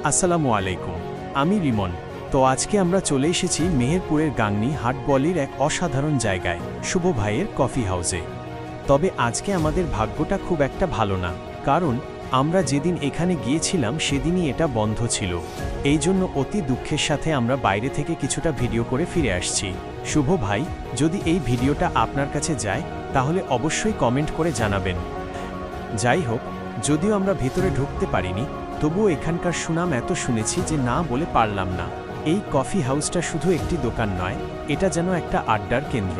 আসসালামু আলাইকুম, আমি রিমন। তো আজকে আমরা চলে এসেছি মেহেরপুরের গাংনী হাটবলির এক অসাধারণ জায়গায়, শুভ ভাইয়ের কফি হাউসে। তবে আজকে আমাদের ভাগ্যটা খুব একটা ভালো না, কারণ আমরা যেদিন এখানে গিয়েছিলাম সেদিনই এটা বন্ধ ছিল। এই জন্য অতি দুঃখের সাথে আমরা বাইরে থেকে কিছুটা ভিডিও করে ফিরে আসছি। শুভ ভাই, যদি এই ভিডিওটা আপনার কাছে যায় তাহলে অবশ্যই কমেন্ট করে জানাবেন। যাই হোক, যদিও আমরা ভেতরে ঢুকতে পারিনি, তবুও এখানকার সুনাম এত শুনেছি যে না বলে পারলাম না। এই কফি হাউসটা শুধু একটি দোকান নয়, এটা যেন একটা আড্ডার কেন্দ্র।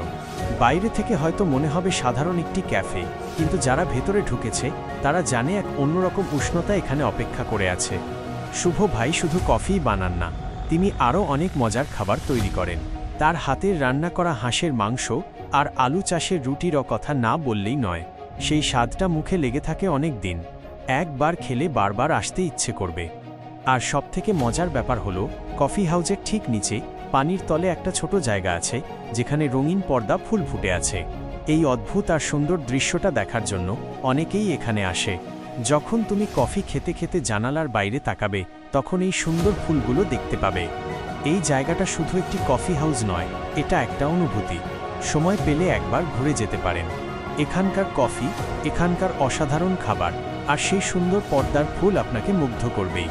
বাইরে থেকে হয়তো মনে হবে সাধারণ একটি ক্যাফে, কিন্তু যারা ভেতরে ঢুকেছে তারা জানে এক অন্যরকম উষ্ণতা এখানে অপেক্ষা করে আছে। শুভ ভাই শুধু কফিই বানান না, তিনি আরও অনেক মজার খাবার তৈরি করেন। তার হাতের রান্না করা হাঁসের মাংস আর আলু চাষের রুটিরও কথা না বললেই নয়। সেই স্বাদটা মুখে লেগে থাকে অনেক দিন, একবার খেলে বারবার আসতে ইচ্ছে করবে। আর সবথেকে মজার ব্যাপার হলো, কফি হাউসের ঠিক নিচে পানির তলে একটা ছোট জায়গা আছে, যেখানে রঙিন পর্দা ফুল ফুটে আছে। এই অদ্ভুত আর সুন্দর দৃশ্যটা দেখার জন্য অনেকেই এখানে আসে। যখন তুমি কফি খেতে খেতে জানালার বাইরে তাকাবে, তখন এই সুন্দর ফুলগুলো দেখতে পাবে। এই জায়গাটা শুধু একটি কফি হাউস নয়, এটা একটা অনুভূতি। সময় পেলে একবার ঘুরে যেতে পারেন। এখানকার কফি, এখানকার অসাধারণ খাবার আর সেই সুন্দর পর্দার ফুল আপনাকে মুগ্ধ করবেই।